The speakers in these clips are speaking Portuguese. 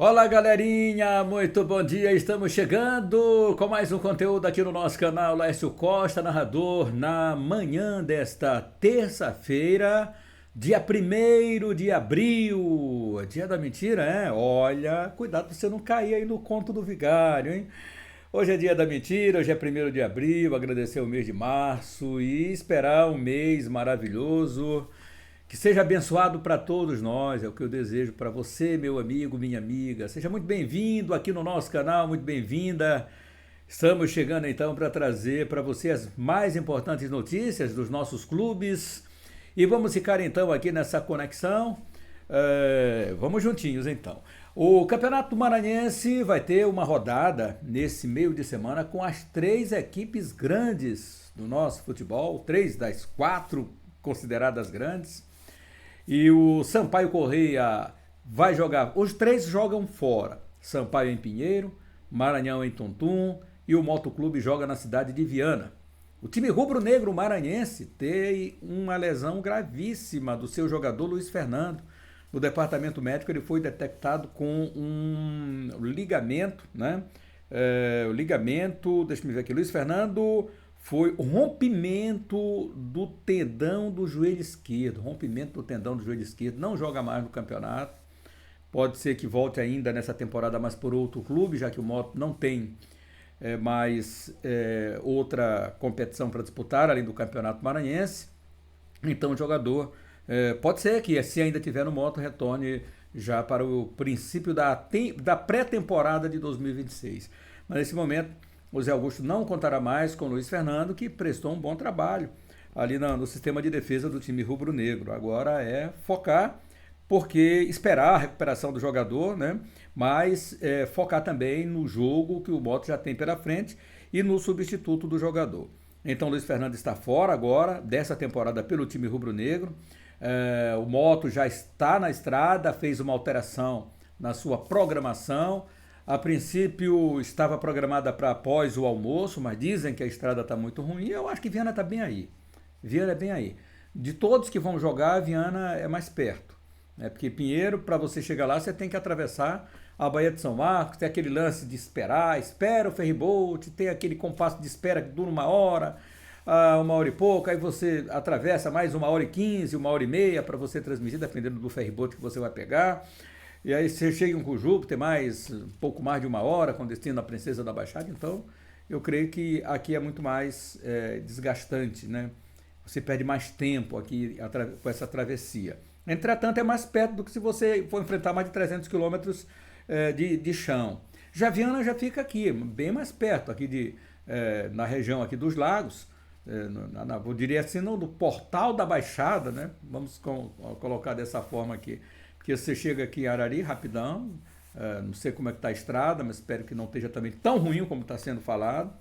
Olá, galerinha, muito bom dia. Estamos chegando com mais um conteúdo aqui no nosso canal Laércio Costa, narrador, na manhã desta terça-feira, dia 1º de abril, dia da mentira, é? Olha, cuidado pra você não cair aí no conto do vigário, hein? Hoje é dia da mentira, hoje é 1º de abril, agradecer o mês de março e esperar um mês maravilhoso. Que seja abençoado para todos nós, é o que eu desejo para você, meu amigo, minha amiga. Seja muito bem-vindo aqui no nosso canal, muito bem-vinda. Estamos chegando então para trazer para você as mais importantes notícias dos nossos clubes. E vamos ficar então aqui nessa conexão. Vamos juntinhos então. O Campeonato Maranhense vai ter uma rodada nesse meio de semana com as três equipes grandes do nosso futebol, três das quatro consideradas grandes. E o Sampaio Corrêa vai jogar. Os três jogam fora. Sampaio em Pinheiro, Maranhão em Tuntum e o Motoclube joga na cidade de Viana. O time rubro-negro maranhense tem uma lesão gravíssima do seu jogador Luiz Fernando. No departamento médico ele foi detectado com um ligamento, né? O ligamento, deixa eu ver aqui, Luiz Fernando foi o rompimento do tendão do joelho esquerdo. Rompimento do tendão do joelho esquerdo. Não joga mais no campeonato. Pode ser que volte ainda nessa temporada, mas por outro clube, já que o Moto não tem mais outra competição para disputar, além do Campeonato Maranhense. Então o jogador pode ser que, se ainda tiver no Moto, retorne já para o princípio da pré-temporada de 2026. Mas nesse momento o Zé Augusto não contará mais com o Luiz Fernando, que prestou um bom trabalho ali no sistema de defesa do time rubro-negro. Agora é focar, porque esperar a recuperação do jogador, né? Mas focar também no jogo que o Moto já tem pela frente e no substituto do jogador. Então Luiz Fernando está fora agora dessa temporada pelo time rubro-negro. O Moto já está na estrada, fez uma alteração na sua programação. A princípio estava programada para após o almoço, mas dizem que a estrada está muito ruim. Eu acho que Viana está bem aí. Viana é bem aí. De todos que vão jogar, Viana é mais perto. Né? Porque Pinheiro, para você chegar lá, você tem que atravessar a Baía de São Marcos, tem aquele lance de esperar, espera o ferryboat, tem aquele compasso de espera que dura uma hora e pouco, aí você atravessa mais 1h15, 1h30 para você transmitir, dependendo do ferryboat que você vai pegar. E aí você chega em Cujupe, tem mais, um pouco mais de uma hora, com destino à Princesa da Baixada. Então, eu creio que aqui é muito mais desgastante, né? Você perde mais tempo aqui com essa travessia. Entretanto, é mais perto do que se você for enfrentar mais de 300 quilômetros de chão. Já Viana já fica aqui, bem mais perto, aqui na região aqui dos lagos. Eu diria assim, no portal da Baixada, né? Vamos colocar dessa forma aqui. Porque você chega aqui em Arari rapidão, não sei como é que está a estrada, mas espero que não esteja também tão ruim como está sendo falado.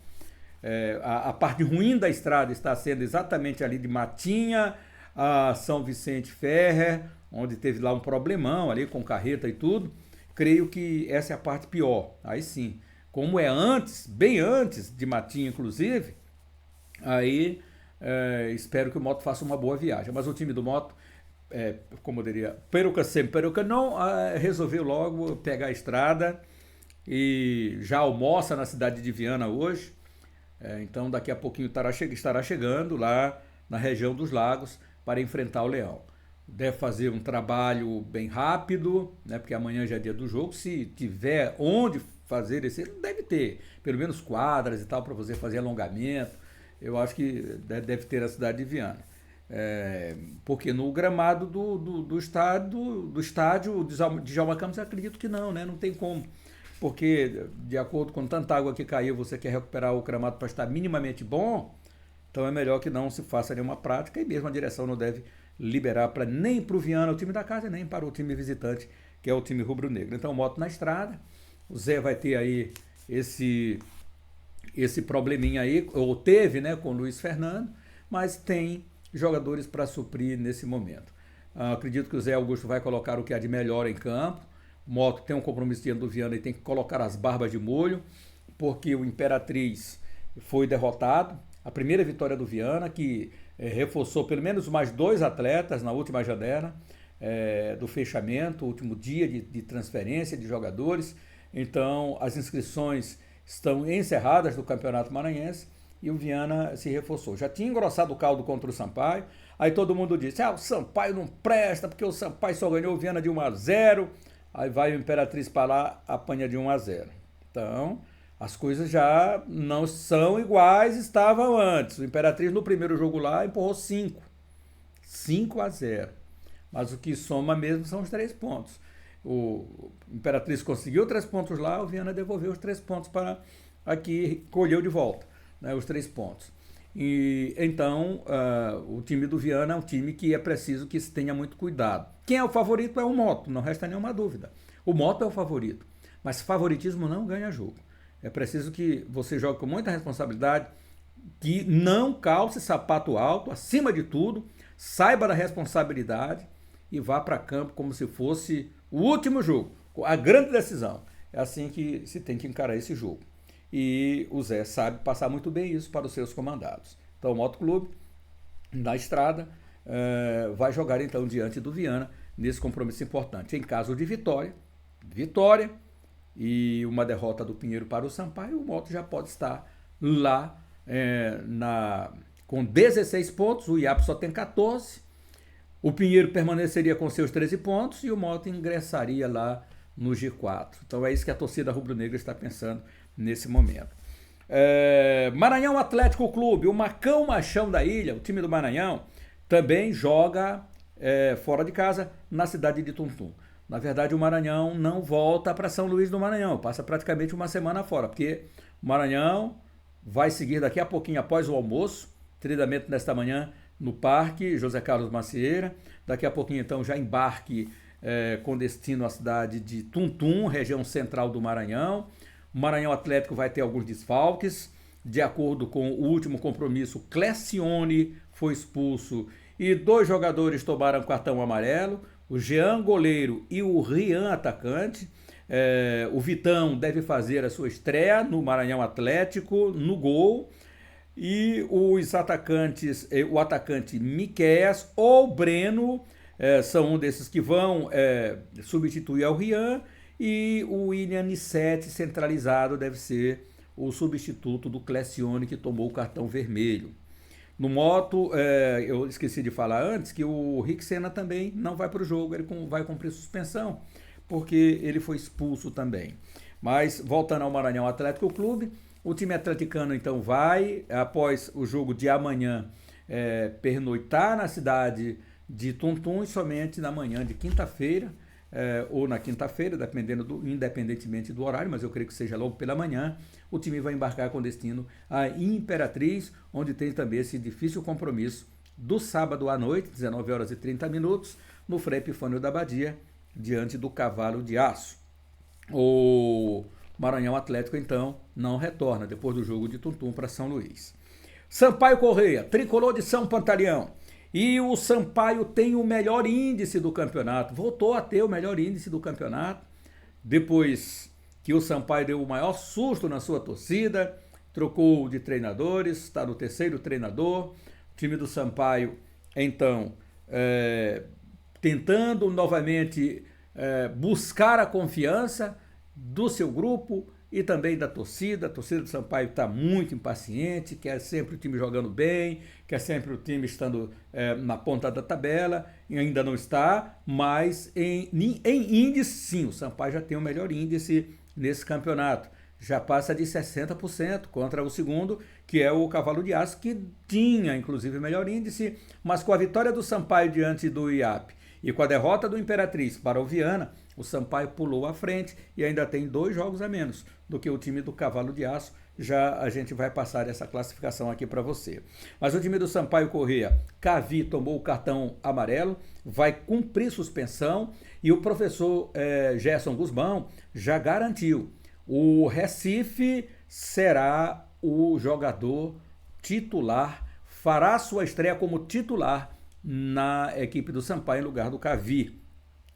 A parte ruim da estrada está sendo exatamente ali de Matinha a São Vicente Ferrer, onde teve lá um problemão ali com carreta e tudo. Creio que essa é a parte pior. Aí sim, como é antes, bem antes de Matinha inclusive, aí espero que o Moto faça uma boa viagem. Mas o time do Moto, como eu diria, peruca sempre, peruca não, resolveu logo pegar a estrada e já almoça na cidade de Viana hoje. Então daqui a pouquinho estará chegando lá na região dos lagos para enfrentar o Leão. Deve fazer um trabalho bem rápido, né, porque amanhã já é dia do jogo. Se tiver onde fazer esse, deve ter pelo menos quadras e tal para você fazer alongamento. Eu acho que deve ter a cidade de Viana. Porque no gramado do estádio de Djalma Campos, eu acredito que não, né? Não tem como. Porque, de acordo com tanta água que caiu, você quer recuperar o gramado para estar minimamente bom, então é melhor que não se faça nenhuma prática e mesmo a direção não deve liberar nem para o Viana, o time da casa, nem para o time visitante, que é o time rubro-negro. Então, Moto na estrada, o Zé vai ter aí esse probleminha aí, ou teve, né, com o Luiz Fernando, mas tem jogadores para suprir nesse momento. Acredito que o Zé Augusto vai colocar o que há de melhor em campo. O Moto tem um compromisso diante do Viana e tem que colocar as barbas de molho, porque o Imperatriz foi derrotado. A primeira vitória do Viana, que reforçou pelo menos mais 2 atletas na última janela. do fechamento, último dia de transferência de jogadores. Então, as inscrições estão encerradas do Campeonato Maranhense e o Viana se reforçou. Já tinha engrossado o caldo contra o Sampaio, aí todo mundo disse, o Sampaio não presta, porque o Sampaio só ganhou o Viana de 1-0, aí vai o Imperatriz para lá, apanha de 1-0. Então, as coisas já não são iguais estavam antes. O Imperatriz no primeiro jogo lá empurrou 5-0. Mas o que soma mesmo são os 3 pontos. O Imperatriz conseguiu 3 pontos lá, o Viana devolveu os 3 pontos para aqui, colheu de volta, né, os 3 pontos. E então o time do Viana é um time que é preciso que se tenha muito cuidado. Quem é o favorito é o Moto, não resta nenhuma dúvida. O Moto é o favorito, mas favoritismo não ganha jogo. É preciso que você jogue com muita responsabilidade, que não calce sapato alto, acima de tudo, saiba da responsabilidade e vá para campo como se fosse o último jogo, a grande decisão. É assim que se tem que encarar esse jogo. E o Zé sabe passar muito bem isso para os seus comandados. Então o Motoclube, na estrada, vai jogar então diante do Viana nesse compromisso importante. Em caso de vitória e uma derrota do Pinheiro para o Sampaio, o Moto já pode estar lá com 16 pontos, o IAP só tem 14, o Pinheiro permaneceria com seus 13 pontos e o Moto ingressaria lá no G4. Então é isso que a torcida rubro-negra está pensando nesse momento. Maranhão Atlético Clube, o Macão Machão da Ilha, o time do Maranhão, também joga fora de casa na cidade de Tuntum. Na verdade, o Maranhão não volta para São Luís do Maranhão, passa praticamente uma semana fora, porque o Maranhão vai seguir daqui a pouquinho após o almoço, treinamento nesta manhã no Parque José Carlos Macieira. Daqui a pouquinho, então, já embarque com destino à cidade de Tuntum, região central do Maranhão. O Maranhão Atlético vai ter alguns desfalques. De acordo com o último compromisso, Clecione foi expulso e 2 jogadores tomaram cartão amarelo. O Jean, goleiro, e o Rian, atacante. O Vitão deve fazer a sua estreia no Maranhão Atlético, no gol. E os atacantes, o atacante Miqueias ou Breno, são um desses que vão substituir ao Rian. E o William Nissete, centralizado, deve ser o substituto do Clecione, que tomou o cartão vermelho. No Moto, eu esqueci de falar antes que o Rick Senna também não vai para o jogo, ele vai cumprir suspensão, porque ele foi expulso também. Mas, voltando ao Maranhão Atlético Clube, o time atleticano então vai, após o jogo de amanhã, pernoitar na cidade de Tuntum e somente na manhã de quinta-feira, ou na quinta-feira, independentemente do horário, mas eu creio que seja logo pela manhã, o time vai embarcar com destino à Imperatriz, onde tem também esse difícil compromisso do sábado à noite, 19h30, no Frei Epifânio da Badia, diante do Cavalo de Aço. O Maranhão Atlético, então, não retorna depois do jogo de Tuntum para São Luís. Sampaio Correia, tricolor de São Pantaleão. E o Sampaio tem o melhor índice do campeonato, voltou a ter o melhor índice do campeonato, depois que o Sampaio deu o maior susto na sua torcida, trocou de treinadores, está no 3º treinador. O time do Sampaio, então, tentando novamente buscar a confiança do seu grupo e também da torcida. A torcida do Sampaio está muito impaciente, quer sempre o time jogando bem, quer sempre o time estando na ponta da tabela, e ainda não está, mas em índice, sim, o Sampaio já tem o melhor índice nesse campeonato. Já passa de 60% contra o segundo, que é o Cavalo de Aço, que tinha, inclusive, o melhor índice, mas com a vitória do Sampaio diante do IAP e com a derrota do Imperatriz para o Viana, o Sampaio pulou à frente e ainda tem 2 jogos a menos do que o time do Cavalo de Aço. Já a gente vai passar essa classificação aqui para você. Mas o time do Sampaio Corrêa, Cavi tomou o cartão amarelo, vai cumprir suspensão e o professor Gerson Guzmão já garantiu. O Recife será o jogador titular, fará sua estreia como titular na equipe do Sampaio em lugar do Cavi.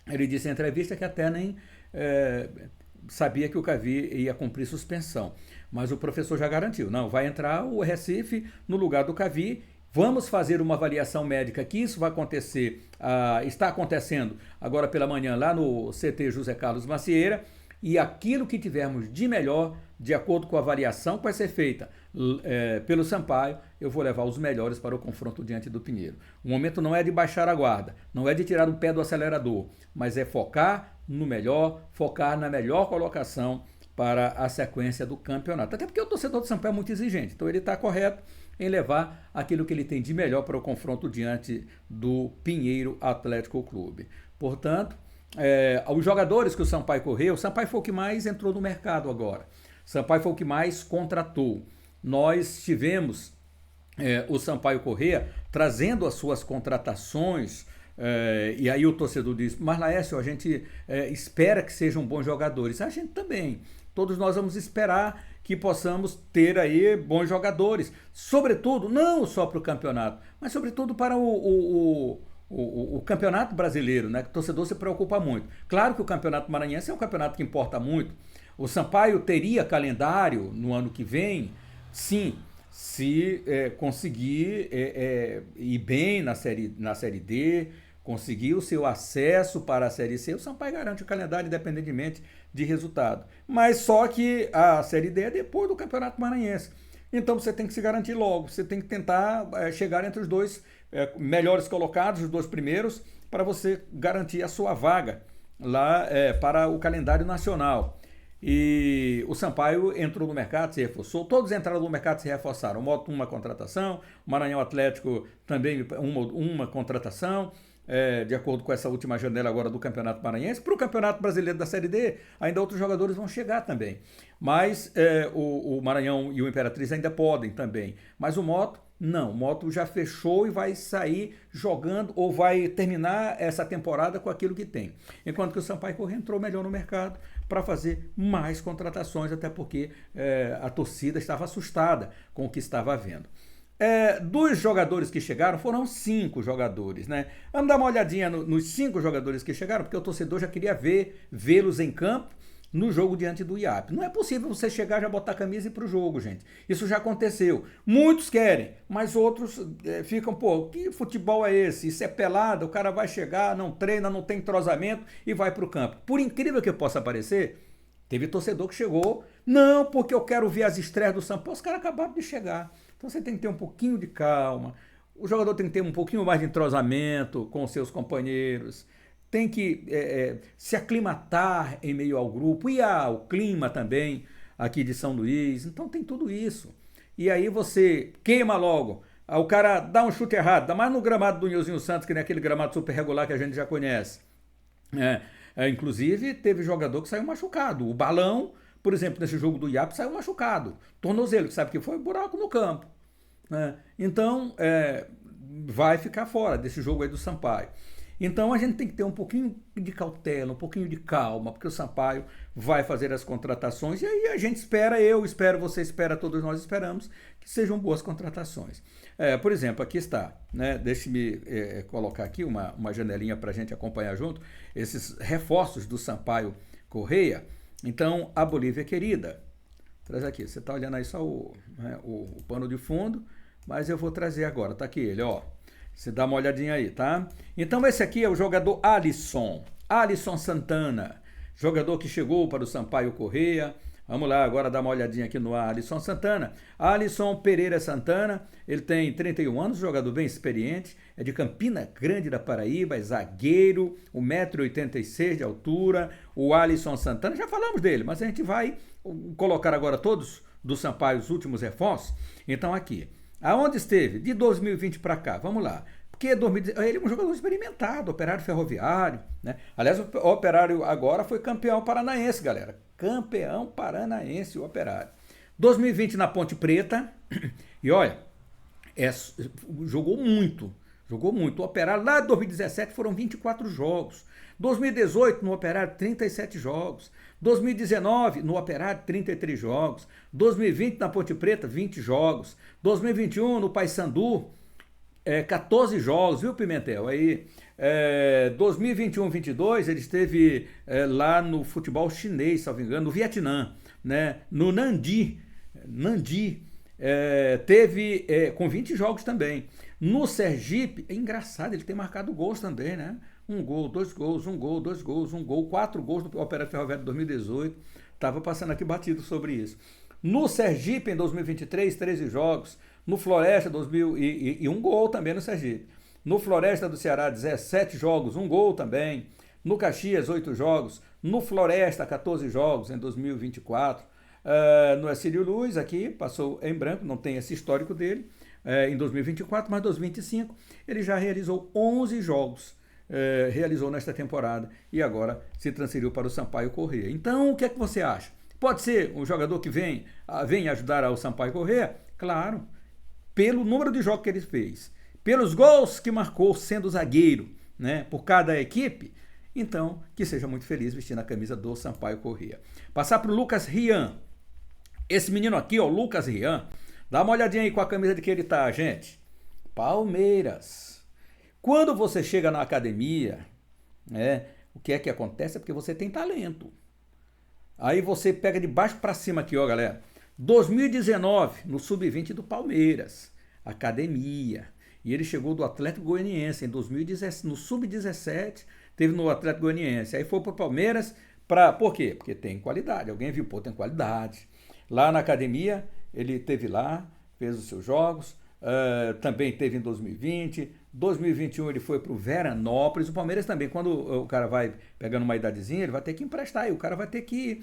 Ele disse em entrevista que até nem sabia que o Cavi ia cumprir suspensão, mas o professor já garantiu, não, vai entrar o Recife no lugar do Cavi, Vamos fazer uma avaliação médica, que isso vai acontecer, está acontecendo agora pela manhã lá no CT José Carlos Macieira, e aquilo que tivermos de melhor, de acordo com a avaliação que vai ser feita pelo Sampaio, eu vou levar os melhores para o confronto diante do Pinheiro. O momento não é de baixar a guarda, não é de tirar o pé do acelerador, mas é focar no melhor, focar na melhor colocação para a sequência do campeonato. Até porque o torcedor do Sampaio é muito exigente, então ele está correto em levar aquilo que ele tem de melhor para o confronto diante do Pinheiro Atlético Clube. Portanto, os jogadores que o Sampaio correu, o Sampaio foi o que mais entrou no mercado agora. O Sampaio foi o que mais contratou. Nós tivemos o Sampaio Corrêa trazendo as suas contratações, e aí o torcedor diz, mas Laércio, a gente espera que sejam bons jogadores. A gente também. Todos nós vamos esperar que possamos ter aí bons jogadores, sobretudo, não só para o campeonato, mas sobretudo para o campeonato brasileiro, né? Que o torcedor se preocupa muito. Claro que o campeonato maranhense é um campeonato que importa muito. O Sampaio teria calendário no ano que vem, sim, se conseguir ir bem na série D, conseguir o seu acesso para a Série C, o Sampaio garante o calendário independentemente de resultado. Mas só que a Série D é depois do Campeonato Maranhense. Então você tem que se garantir logo, você tem que tentar chegar entre os dois melhores colocados, os dois primeiros, para você garantir a sua vaga lá para o calendário nacional. E o Sampaio entrou no mercado, se reforçou, todos entraram no mercado e se reforçaram. O Moto uma contratação, o Maranhão Atlético também uma contratação, de acordo com essa última janela agora do Campeonato Maranhense. Para o Campeonato Brasileiro da Série D, ainda outros jogadores vão chegar também. Mas o Maranhão e o Imperatriz ainda podem também. Mas o Moto, não. O Moto já fechou e vai sair jogando ou vai terminar essa temporada com aquilo que tem. Enquanto que o Sampaio Corrêa entrou melhor no mercado para fazer mais contratações, até porque a torcida estava assustada com o que estava havendo. Dos jogadores que chegaram, foram 5 jogadores, né? Vamos dar uma olhadinha nos 5 jogadores que chegaram, porque o torcedor já queria vê-los em campo no jogo diante do IAP. Não é possível você chegar, já botar a camisa e ir pro jogo, gente. Isso já aconteceu. Muitos querem, mas outros ficam, que futebol é esse? Isso é pelada, o cara vai chegar, não treina, não tem entrosamento e vai pro campo. Por incrível que possa parecer, teve torcedor que chegou, não, porque eu quero ver as estreias do Sampaio. Os caras acabaram de chegar. Então você tem que ter um pouquinho de calma, o jogador tem que ter um pouquinho mais de entrosamento com os seus companheiros, tem que se aclimatar em meio ao grupo, e o clima também aqui de São Luís, então tem tudo isso. E aí você queima logo, o cara dá um chute errado, ainda mais no gramado do Nilzinho Santos, que não é aquele gramado super regular que a gente já conhece. Inclusive teve jogador que saiu machucado, o Balão, por exemplo, nesse jogo do IAP, saiu machucado. Tornozelo, que sabe que foi buraco no campo. Né? Então, vai ficar fora desse jogo aí do Sampaio. Então, a gente tem que ter um pouquinho de cautela, um pouquinho de calma, porque o Sampaio vai fazer as contratações. E aí a gente espera, eu espero, você espera, todos nós esperamos que sejam boas contratações. Por exemplo, aqui está, né? Deixe-me colocar aqui uma janelinha para a gente acompanhar junto, esses reforços do Sampaio Corrêa. Então, a Bolívia querida, traz aqui, você está olhando aí só o pano de fundo, mas eu vou trazer agora, tá aqui ele, ó, você dá uma olhadinha aí, tá? Então esse aqui é o jogador Alisson Santana, jogador que chegou para o Sampaio Corrêa. Vamos lá, agora dar uma olhadinha aqui no Alisson Santana. Alisson Pereira Santana, ele tem 31 anos, jogador bem experiente, é de Campina Grande da Paraíba, é zagueiro, 1,86 m de altura. O Alisson Santana, já falamos dele, mas a gente vai colocar agora todos do Sampaio, os últimos reforços. Então aqui, aonde esteve? De 2020 para cá, vamos lá. Porque ele é um jogador experimentado, Operário Ferroviário, né? Aliás, o Operário agora foi campeão paranaense, galera. Campeão paranaense, o Operário. 2020 na Ponte Preta. E olha, jogou muito. O Operário lá de 2017 foram 24 jogos. 2018 no Operário 37 jogos. 2019 no Operário 33 jogos. 2020 na Ponte Preta 20 jogos. 2021 no Paysandu 14 jogos, viu, Pimentel? Aí 2021-22 ele esteve lá no futebol chinês, salvo engano, no Vietnã, né? No Nandi, teve com 20 jogos também. No Sergipe, é engraçado, ele tem marcado gols também, né? Um gol, dois gols, um gol, dois gols, um gol, 4 gols no Operário Ferroviário de 2018. Estava passando aqui batido sobre isso. No Sergipe, em 2023, 13 jogos. No Floresta, 2000, e um gol também no Sergipe. No Floresta do Ceará, 17 jogos, um gol também. No Caxias, 8 jogos. No Floresta, 14 jogos em 2024. No Ercílio Luz, aqui, passou em branco, não tem esse histórico dele, em 2024, mas 2025 ele já realizou 11 jogos, realizou nesta temporada e agora se transferiu para o Sampaio Corrêa. Então, o que é que você acha? Pode ser um jogador que vem ajudar ao Sampaio Corrêa? Claro, pelo número de jogos que ele fez, pelos gols que marcou sendo zagueiro, né, por cada equipe. Então, que seja muito feliz vestindo a camisa do Sampaio Corrêa. Passar para o Lucas Rian. Esse menino aqui, ó, Lucas Rian, dá uma olhadinha aí com a camisa de que ele tá, gente. Palmeiras. Quando você chega na academia, o que é que acontece? É porque você tem talento. Aí você pega de baixo para cima aqui, ó, galera. 2019, no Sub-20 do Palmeiras. Academia. E ele chegou do Atlético Goianiense em 2017, no Sub-17, teve no Atlético Goianiense. Aí foi pro Palmeiras, por quê? Porque tem qualidade. Alguém viu, pô, tem qualidade. Lá na academia, ele teve lá, fez os seus jogos, também teve em 2020, 2021 ele foi para o Veranópolis. O Palmeiras também, quando o cara vai pegando uma idadezinha, ele vai ter que emprestar, e o cara vai ter que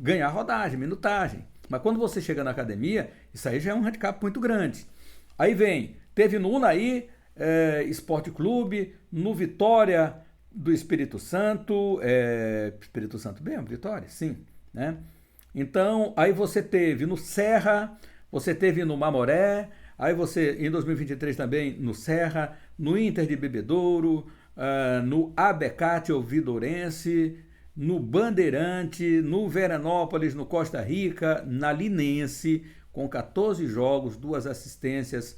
ganhar rodagem, minutagem. Mas quando você chega na academia, isso aí já é um handicap muito grande. Aí teve no Unai Esporte Clube, no Vitória do Espírito Santo, Espírito Santo mesmo, Vitória, sim, né? Então, aí você teve no Serra, você teve no Mamoré, aí você, em 2023 também, no Serra, no Inter de Bebedouro, no Abecate Ouvidourense, no Bandeirante, no Veranópolis, no Costa Rica, na Linense, com 14 jogos, 2 assistências,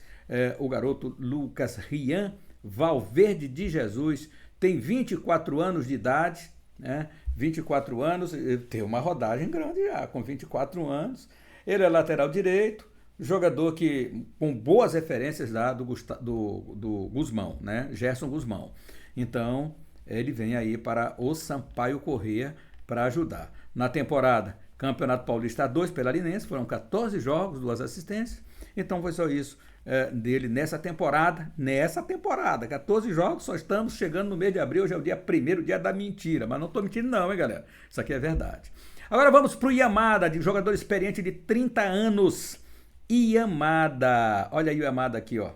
o garoto Lucas Rian Valverde de Jesus, tem 24 anos de idade, né? 24 anos, tem uma rodagem grande já, com 24 anos. Ele é lateral direito, jogador que com boas referências lá do Guzmão, né? Gerson Guzmão. Então, ele vem aí para o Sampaio Corrêa para ajudar. Na temporada, Campeonato Paulista 2 pela Linense, foram 14 jogos, 2 assistências. Então foi só isso dele nessa temporada. 14 jogos, só estamos chegando no mês de abril, hoje é o dia 1º, dia da mentira. Mas não estou mentindo não, hein, galera? Isso aqui é verdade. Agora vamos para o Yamada, de jogador experiente de 30 anos. Yamada. Olha aí o Yamada aqui, ó.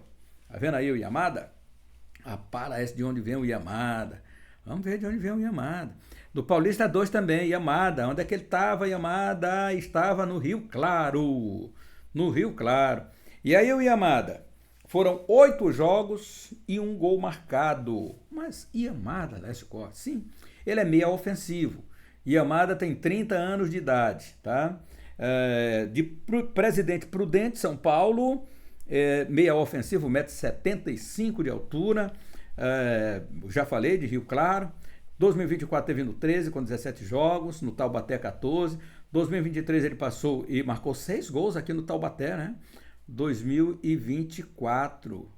Tá vendo aí o Yamada? Parece de onde vem o Yamada. Vamos ver de onde vem o Yamada. Do Paulista 2 também, Yamada. Onde é que ele estava, Yamada? Estava no Rio Claro. No Rio Claro. E aí o Yamada? Foram 8 jogos e 1 gol marcado. Mas Yamada, Lécio Costa, sim, ele é meia ofensivo. Yamada tem 30 anos de idade, tá? De Presidente Prudente, São Paulo, meia ofensivo, 1,75 m de altura. Já falei de Rio Claro. 2024 teve no 13 com 17 jogos, no Taubaté 14. 2023 ele passou e marcou 6 gols aqui no Taubaté, né? 2024,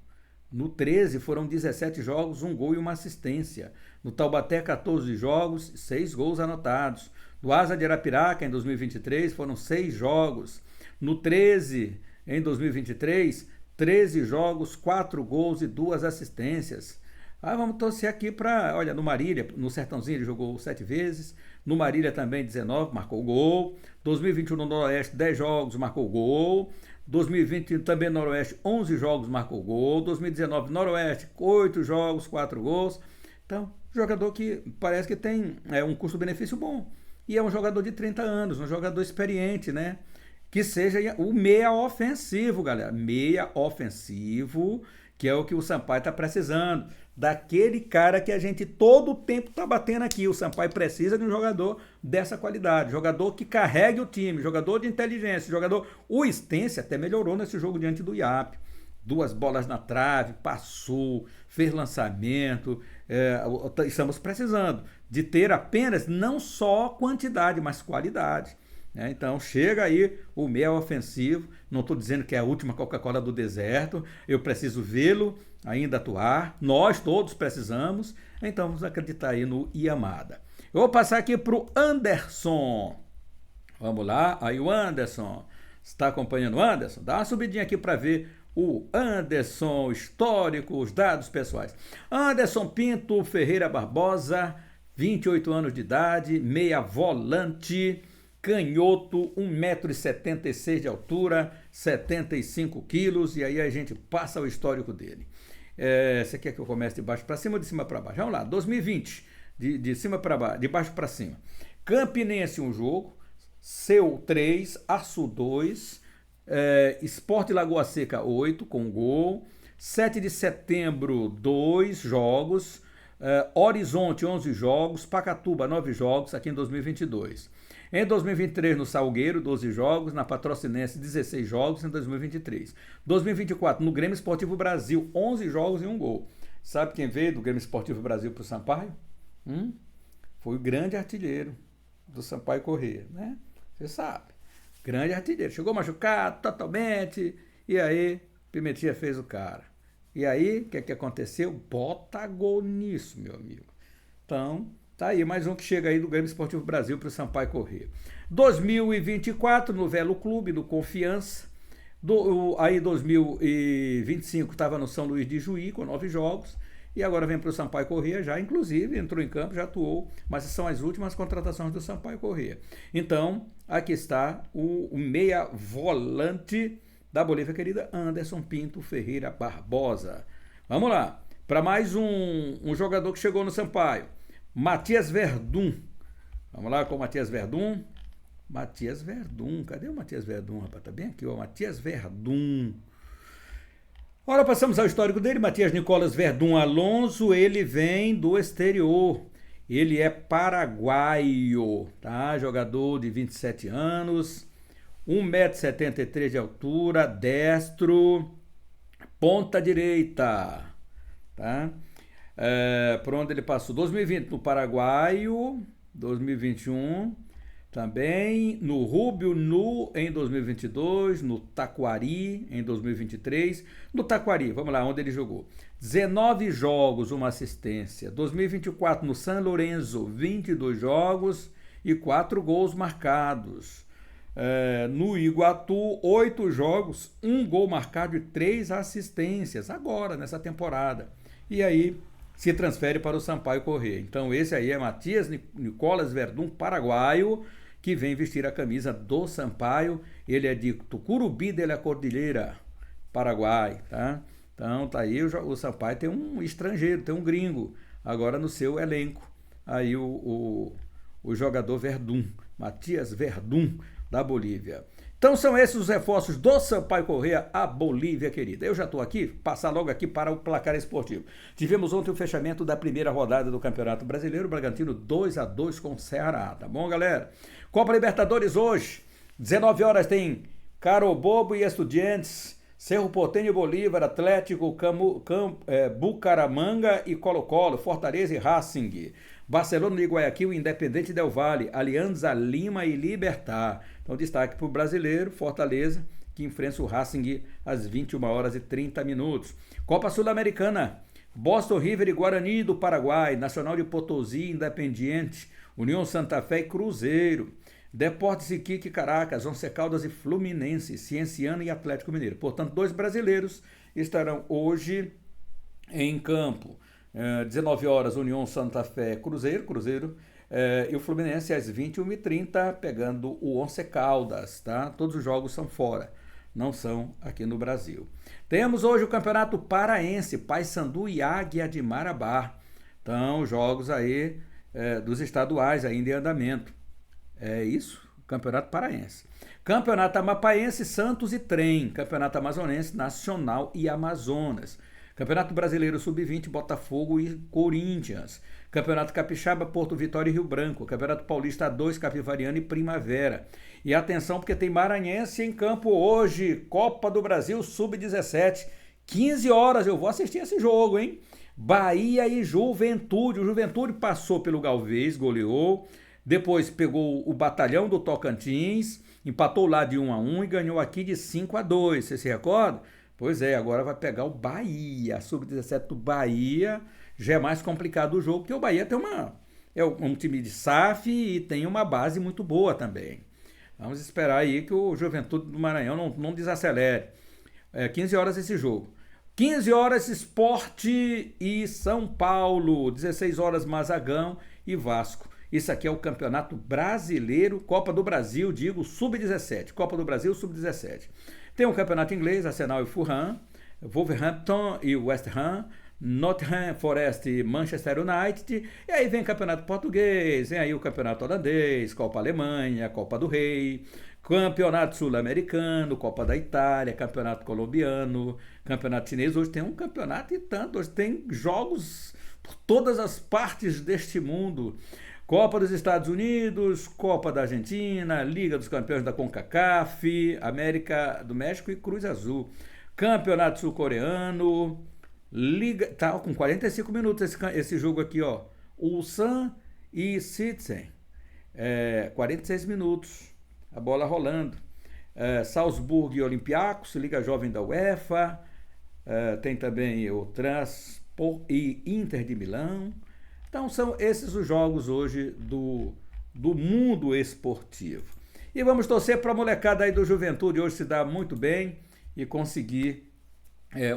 no 13 foram 17 jogos, 1 gol e 1 assistência. No Taubaté 14 jogos, 6 gols anotados. No Asa de Arapiraca em 2023 foram 6 jogos. No 13, em 2023, 13 jogos, 4 gols e 2 assistências. Vamos torcer aqui para, olha, no Marília, no Sertãozinho ele jogou 7 vezes, no Marília também 19, marcou gol. 2021 no Noroeste, 10 jogos, marcou gol. 2020 também no Noroeste, 11 jogos, marcou gol. 2019 Noroeste, 8 jogos, 4 gols. Então, jogador que parece que tem um custo-benefício bom. E é um jogador de 30 anos, um jogador experiente, né? Que seja o meia ofensivo, galera. Meia ofensivo, que é o que o Sampaio está precisando. Daquele cara que a gente todo o tempo está batendo aqui. O Sampaio precisa de um jogador dessa qualidade. Jogador que carregue o time, jogador de inteligência, jogador... O Estência até melhorou nesse jogo diante do IAP. 2 bolas na trave, passou, fez lançamento. Estamos precisando de ter apenas não só quantidade, mas qualidade. né? Então chega aí o meia ofensivo. Não estou dizendo que é a última Coca-Cola do deserto. Eu preciso vê-lo ainda atuar. Nós todos precisamos. Então vamos acreditar aí no Yamada. Eu vou passar aqui para o Anderson. Vamos lá. Aí o Anderson. Está acompanhando o Anderson? Dá uma subidinha aqui para ver o Anderson histórico, os dados pessoais. Anderson Pinto Ferreira Barbosa, 28 anos de idade, meia volante, canhoto, 1,76 m de altura, 75 quilos, e aí a gente passa o histórico dele. Você quer que eu comece de baixo para cima ou de cima para baixo? Vamos lá, 2020, de cima para baixo, de baixo para cima. Campinense, um jogo, Seu 3, Açu 2, Sport Lagoa Seca 8, com gol, 7 de setembro, 2 jogos, Horizonte 11 jogos, Pacatuba 9 jogos, aqui em 2022. Em 2023 no Salgueiro 12 jogos, na Patrocinense 16 jogos em 2023. 2024 no Grêmio Esportivo Brasil 11 jogos e 1 gol. Sabe quem veio do Grêmio Esportivo Brasil para o Sampaio? Foi o grande artilheiro do Sampaio Corrêa, né? Você sabe, grande artilheiro. Chegou machucado totalmente, e aí Pimentinha fez o cara. E aí, o que aconteceu? Bota gol nisso, meu amigo. Então, tá aí mais um que chega aí do Grêmio Esportivo Brasil para o Sampaio Corrêa. 2024 no Velo Clube, do Confiança. Aí 2025 estava no São Luís de Juí com 9 jogos. E agora vem para o Sampaio Corrêa, já inclusive entrou em campo, já atuou, mas são as últimas contratações do Sampaio Corrêa. Então, aqui está o meia volante da Bolívia querida, Anderson Pinto Ferreira Barbosa. Vamos lá, para mais um jogador que chegou no Sampaio, Matias Verdun. Vamos lá com o Matias Verdun. Matias Verdun, cadê o Matias Verdun, rapaz? Tá bem aqui, ó, Matias Verdun. Agora passamos ao histórico dele, Matias Nicolas Verdun Alonso, ele vem do exterior, ele é paraguaio, tá? Jogador de 27 anos, 1,73 m de altura, destro, ponta direita, tá? Por onde ele passou? 2020 no paraguaio, 2021... Também no Rubio Nu em 2022, no Taquari em 2023. No Taquari, vamos lá, onde ele jogou. 19 jogos, uma assistência. 2024 no San Lorenzo, 22 jogos e 4 gols marcados. No Iguatu, 8 jogos, 1 gol marcado e 3 assistências, agora, nessa temporada. E aí se transfere para o Sampaio Corrêa. Então esse aí é Matias Nicolas Verdun, paraguaio, que vem vestir a camisa do Sampaio. Ele é de Tucurubi de la Cordilheira, Paraguai, tá? Então tá aí, o Sampaio tem um estrangeiro, tem um gringo, agora no seu elenco. Aí o jogador Verdun, Matias Verdun, da Bolívia. Então são esses os reforços do Sampaio Corrêa, a Bolívia querida. Eu já estou aqui, passar logo aqui para o placar esportivo. Tivemos ontem o fechamento da primeira rodada do Campeonato Brasileiro, Bragantino 2-2 com o Ceará, tá bom, galera? Copa Libertadores hoje, 19 horas tem Carabobo e Estudiantes, Cerro Porteño e Bolívar, Atlético, Bucaramanga e Colo-Colo, Fortaleza e Racing, Barcelona e Guayaquil, Independente Del Valle, Alianza Lima e Libertad. Então destaque para o brasileiro, Fortaleza, que enfrenta o Racing às 21h30. Copa Sul-Americana, Boston River e Guarani do Paraguai, Nacional de Potosí, Independiente, União Santa Fé e Cruzeiro, Deportes Iquique, Caracas, Once Caldas e Fluminense, Cienciano e Atlético Mineiro. Portanto, 2 brasileiros estarão hoje em campo. 19 horas, União Santa Fé, Cruzeiro, e o Fluminense às 21h30, pegando o Once Caldas, tá? Todos os jogos são fora, não são aqui no Brasil. Temos hoje o Campeonato Paraense, Paysandu e Águia de Marabá. Então, jogos aí dos estaduais ainda em andamento. É isso, Campeonato Paraense. Campeonato Amapaense, Santos e Trem. Campeonato Amazonense, Nacional e Amazonas. Campeonato Brasileiro Sub-20, Botafogo e Corinthians. Campeonato Capixaba, Porto Vitória e Rio Branco. Campeonato Paulista A2, Capivariano e Primavera. E atenção porque tem Maranhense em campo hoje. Copa do Brasil Sub-17. 15 horas, eu vou assistir esse jogo, hein? Bahia e Juventude. O Juventude passou pelo Galvez, goleou. Depois pegou o Batalhão do Tocantins, empatou lá de 1-1 e ganhou aqui de 5-2. Você se recorda? Pois é, agora vai pegar o Bahia. A Sub-17 do Bahia já é mais complicado o jogo, porque o Bahia é um time de SAF e tem uma base muito boa também. Vamos esperar aí que o Juventude do Maranhão não desacelere. 15 horas esse jogo. 15 horas Sport e São Paulo. 16 horas Mazagão e Vasco. Isso aqui é o Campeonato Brasileiro, Copa do Brasil, digo, Sub-17. Copa do Brasil, Sub-17. Tem o Campeonato Inglês, Arsenal e Fulham, Wolverhampton e West Ham, Nottingham Forest e Manchester United. E aí vem Campeonato Português, vem aí o Campeonato Holandês, Copa Alemanha, Copa do Rei, Campeonato Sul-Americano, Copa da Itália, Campeonato Colombiano, Campeonato Chinês. Hoje tem um campeonato e tanto, hoje tem jogos por todas as partes deste mundo. Copa dos Estados Unidos, Copa da Argentina, Liga dos Campeões da CONCACAF, América do México e Cruz Azul. Campeonato Sul-Coreano, Liga... Tá com 45 minutos esse jogo aqui, ó. Ulsan e Citizen. 46 minutos. A bola rolando. Salzburg e Olympiacos, Liga Jovem da UEFA. Tem também o Transport e Inter de Milão. Então são esses os jogos hoje do mundo esportivo. E vamos torcer para a molecada aí do Juventude hoje se dar muito bem e conseguir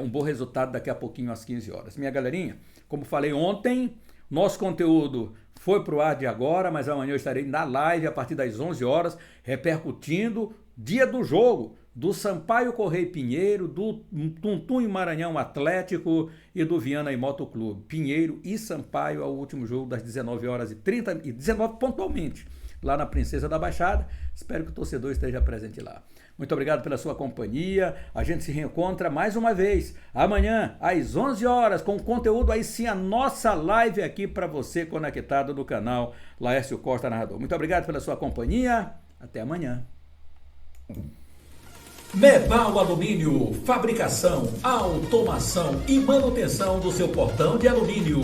um bom resultado daqui a pouquinho às 15 horas. Minha galerinha, como falei ontem, nosso conteúdo foi para o ar de agora, mas amanhã eu estarei na live a partir das 11 horas, repercutindo dia do jogo do Sampaio Correia Pinheiro, do Tuntum e Maranhão Atlético e do Viana e Motoclube. Pinheiro e Sampaio ao último jogo das 19h30 e 19 pontualmente, lá na Princesa da Baixada. Espero que o torcedor esteja presente lá. Muito obrigado pela sua companhia. A gente se reencontra mais uma vez amanhã às 11 horas com conteúdo aí sim, a nossa live aqui para você conectado no canal Laércio Costa Narrador. Muito obrigado pela sua companhia. Até amanhã. Metal Alumínio, fabricação, automação e manutenção do seu portão de alumínio.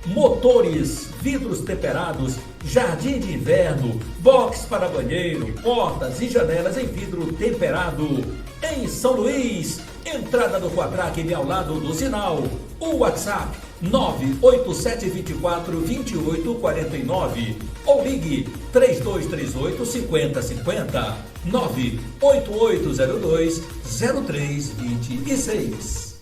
Motores, vidros temperados, jardim de inverno, box para banheiro, portas e janelas em vidro temperado. Em São Luís, entrada do Quatraque ao lado do sinal. O WhatsApp 987242849 ou ligue 3238-5050 98802-0326.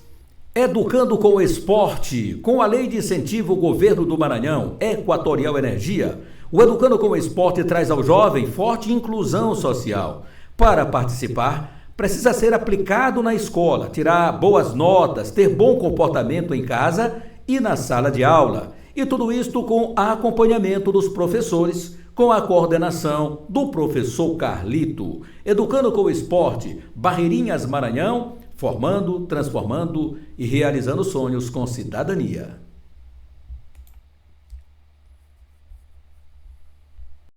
Educando com o esporte, com a Lei de Incentivo ao Governo do Maranhão, Equatorial Energia. O Educando com o Esporte traz ao jovem forte inclusão social. Para participar, precisa ser aplicado na escola, tirar boas notas, ter bom comportamento em casa e na sala de aula. E tudo isto com acompanhamento dos professores, com a coordenação do professor Carlito. Educando com o Esporte, Barreirinhas Maranhão, formando, transformando e realizando sonhos com cidadania.